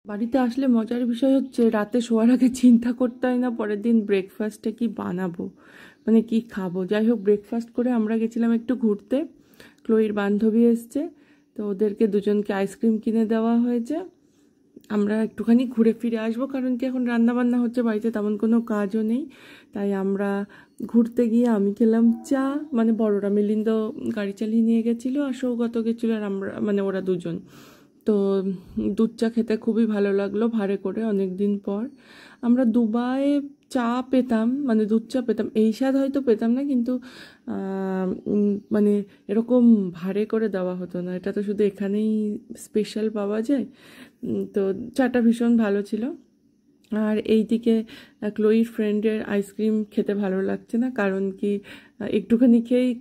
বাড়িতে আসলে মজার বিষয় হচ্ছে রাতে শোয়ার আগে চিন্তা করতে হয় না পরের দিন ব্রেকফাস্টে কি বানাবো, মানে কি খাবো। যাই হোক, ব্রেকফাস্ট করে আমরা গেছিলাম একটু ঘুরতে। ক্লোইর বান্ধবী এসছে, তো ওদেরকে দুজনকে আইসক্রিম কিনে দেওয়া হয়েছে। আমরা একটুখানি ঘুরে ফিরে আসবো, কারণ কি এখন রান্না বান্না হচ্ছে বাড়িতে, তেমন কোনো কাজও নেই। তাই আমরা ঘুরতে গিয়ে আমি খেলাম চা, মানে বড়রা, মিলিন্দ গাড়ি চালিয়ে নিয়ে গেছিলো আর সৌগত গেছিলো, আর আমরা মানে ওরা দুজন। তো দুধ চা খেতে খুবই ভালো লাগলো, ভাঁড়ে করে অনেক দিন পর। আমরা দুবাইয়ে চা পেতাম, মানে দুধ চা পেতাম, এই স্বাদ হয়তো পেতাম না, কিন্তু মানে এরকম ভাঁড়ে করে দেওয়া হতো না। এটা তো শুধু এখানেই স্পেশাল পাওয়া যায়। তো চাটা ভীষণ ভালো ছিল। আর এইদিকে ক্লোইর ফ্রেন্ডের আইসক্রিম খেতে ভালো লাগছে না, কারণ কি একটুখানি খেয়েই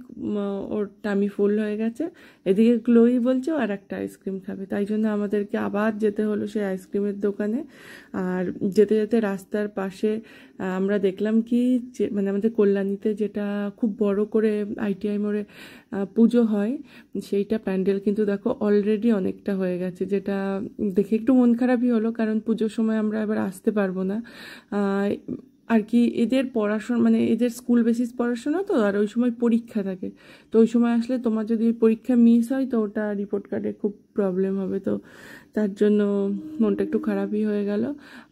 ওর টামি ফুল হয়ে গেছে। এদিকে ক্লোই বলছে আর একটা আইসক্রিম খাবে, তাই জন্য আমাদেরকে আবার যেতে হলো সেই আইসক্রিমের দোকানে। আর যেতে যেতে রাস্তার পাশে আমরা দেখলাম কি, যে মানে আমাদের কল্যাণীতে যেটা খুব বড় করে ITI মোড়ে পুজো হয়, সেইটা প্যান্ডেল কিন্তু দেখো অলরেডি অনেকটা হয়ে গেছে, যেটা দেখে একটু মন খারাপই হলো, কারণ পুজোর সময় আমরা এবার আসতে পারবো না। আর কি এদের পড়াশোনা, মানে এদের স্কুল বেসিস পড়াশোনা তো, আর ওই সময় পরীক্ষা থাকে। তো ওই সময় আসলে তোমার যদি পরীক্ষা মিস হয় তো ওটা রিপোর্ট কার্ডে খুব প্রবলেম হবে। তো তার জন্য মনটা একটু খারাপই হয়ে গেল।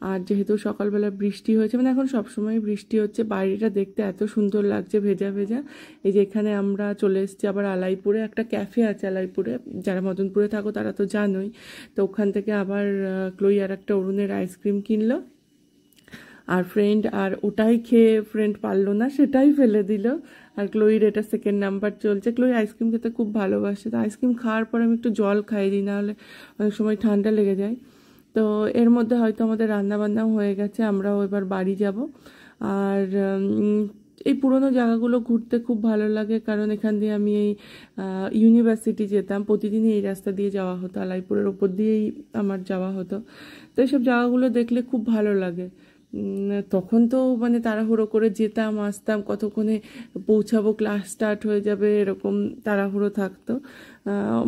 আর যেহেতু সকালবেলা বৃষ্টি হয়েছে, মানে এখন সবসময় বৃষ্টি হচ্ছে, বাইরেটা দেখতে এত সুন্দর লাগছে ভেজা ভেজা। এই যে এখানে আমরা চলে এসেছি আবার আলাইপুরে, একটা ক্যাফে আছে আলাইপুরে, যারা মদনপুরে থাকো তারা তো জানোই। তো ওখান থেকে আবার ক্লোই আর একটা অরুণের আইসক্রিম কিনলো, আর ফ্রেন্ড আর ওটাই খেয়ে ফ্রেন্ড পারলো না, সেটাই ফেলে দিল। আর ক্লোইর এটা সেকেন্ড নাম্বার চলছে। ক্লোই আইসক্রিম খেতে খুব ভালোবাসে, তো আইসক্রিম খাওয়ার পর আমি একটু জল খাই দিই, নাহলে অনেক সময় ঠান্ডা লেগে যায়। তো এর মধ্যে হয়তো আমাদের রান্নাবান্নাও হয়ে গেছে, আমরাও এবার বাড়ি যাব। আর এই পুরোনো জায়গাগুলো ঘুরতে খুব ভালো লাগে, কারণ এখান দিয়ে আমি এই ইউনিভার্সিটি যেতাম, প্রতিদিনই এই রাস্তা দিয়ে যাওয়া হতো, আলাইপুরের ওপর দিয়েই আমার যাওয়া হতো। তো এইসব জায়গাগুলো দেখলে খুব ভালো লাগে। তখন তো মানে তাড়াহুড়ো করে যেতাম আসতাম, কতক্ষণে পৌঁছাবো, ক্লাস স্টার্ট হয়ে যাবে, এরকম তাড়াহুড়ো থাকতো।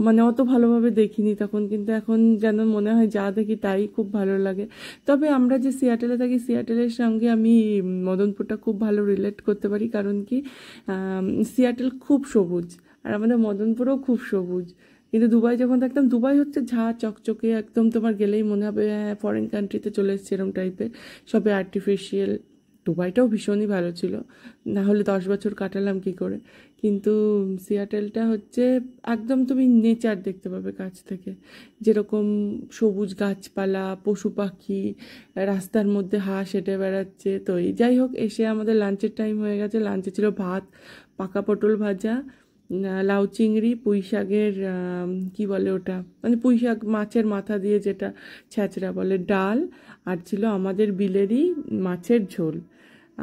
মানে অত ভালোভাবে দেখিনি তখন, কিন্তু এখন যেন মনে হয় যা দেখি তাই খুব ভালো লাগে। তবে আমরা যে সিয়াটেলে থাকি, সিয়াটেলের সঙ্গে আমি মদনপুরটা খুব ভালো রিলেট করতে পারি, কারণ কি সিয়াটেল খুব সবুজ, আর আমাদের মদনপুরও খুব সবুজ। কিন্তু দুবাই যখন থাকতাম, দুবাই হচ্ছে ঝা চকচকে একদম, তোমার গেলেই মনে হবে হ্যাঁ ফরেন কান্ট্রিতে চলে এসছে এরম টাইপের, সবে আর্টিফিশিয়াল। দুবাইটাও ভীষণই ভালো ছিল, না হলে 10 বছর কাটালাম কি করে। কিন্তু সিয়াটেলটা হচ্ছে একদম তুমি নেচার দেখতে পাবে কাছ থেকে, যেরকম সবুজ গাছপালা, পশু পাখি, রাস্তার মধ্যে হাঁস হেঁটে বেড়াচ্ছে। তো এই যাই হোক, এসে আমাদের লাঞ্চের টাইম হয়ে গেছে। লাঞ্চে ছিল ভাত, পাকা পটল ভাজা, লাউ চিংড়ি, পুঁই শাকের কী বলে ওটা, মানে পুঁই শাক মাছের মাথা দিয়ে যেটা ছ্যাঁচড়া বলে, ডাল, আর ছিল আমাদের বিলেরই মাছের ঝোল,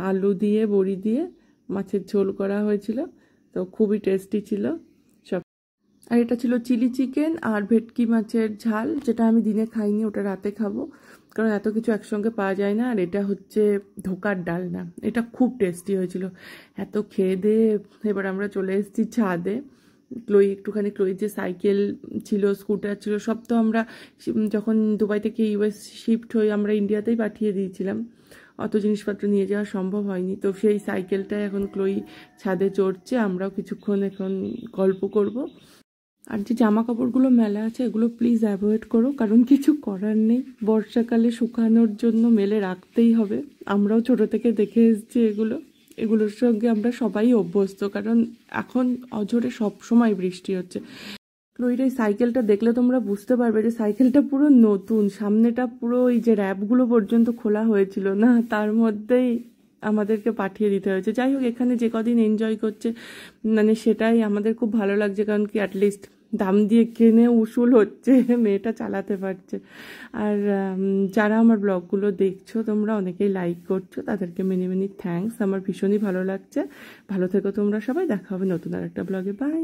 আলু দিয়ে বড়ি দিয়ে মাছের ঝোল করা হয়েছিল। তো খুবই টেস্টি ছিল সব। আর এটা ছিল চিলি চিকেন আর ভেটকি মাছের ঝাল, যেটা আমি দিনে খাইনি, ওটা রাতে খাবো, কারণ এত কিছু একসঙ্গে পাওয়া যায় না। আর এটা হচ্ছে ধোকার ডালনা, এটা খুব টেস্টি হয়েছিল। এত খেয়ে দিয়ে এবার আমরা চলে এসেছি ছাদে। একটুখানি ক্লোই যে সাইকেল ছিল, স্কুটার ছিল, সব তো আমরা যখন দুবাই থেকে US শিফট হয়ে আমরা ইন্ডিয়াতেই পাঠিয়ে দিয়েছিলাম, অত জিনিসপত্র নিয়ে যাওয়া সম্ভব হয়নি। তো সেই সাইকেলটায় এখন ক্লোই ছাদে চড়ছে, আমরাও কিছুক্ষণ এখন গল্প করব। আর যে জামা কাপড়গুলো মেলা আছে এগুলো প্লিজ অ্যাভয়েড করো, কারণ কিছু করার নেই, বর্ষাকালে শুকানোর জন্য মেলে রাখতেই হবে। আমরাও ছোটো থেকে দেখে এসেছি এগুলোর সঙ্গে আমরা সবাই অভ্যস্ত, কারণ এখন অঝোরে সব সময় বৃষ্টি হচ্ছে। ক্লোইর এই সাইকেলটা দেখলে তোমরা বুঝতে পারবে যে সাইকেলটা পুরো নতুন, সামনেটা পুরো এই যে র্যাপগুলো পর্যন্ত খোলা হয়েছিল না, তার মধ্যেই আমাদেরকে পাঠিয়ে দিতে হয়েছে। যাই হোক, এখানে যে কদিন এনজয় করছে মানে সেটাই আমাদের খুব ভালো লাগছে, কারণ কি অ্যাটলিস্ট দাম দিয়ে কিনে উসুল হচ্ছে, মেয়েটা চালাতে পারছে। আর যারা আমার ব্লগগুলো দেখছো তোমরা অনেকেই লাইক করছো, তাদেরকে মেনি মেনি থ্যাঙ্কস, আমার ভীষণই ভালো লাগছে। ভালো থেকো তোমরা সবাই, দেখা হবে নতুন আর একটা ব্লগে, বাই।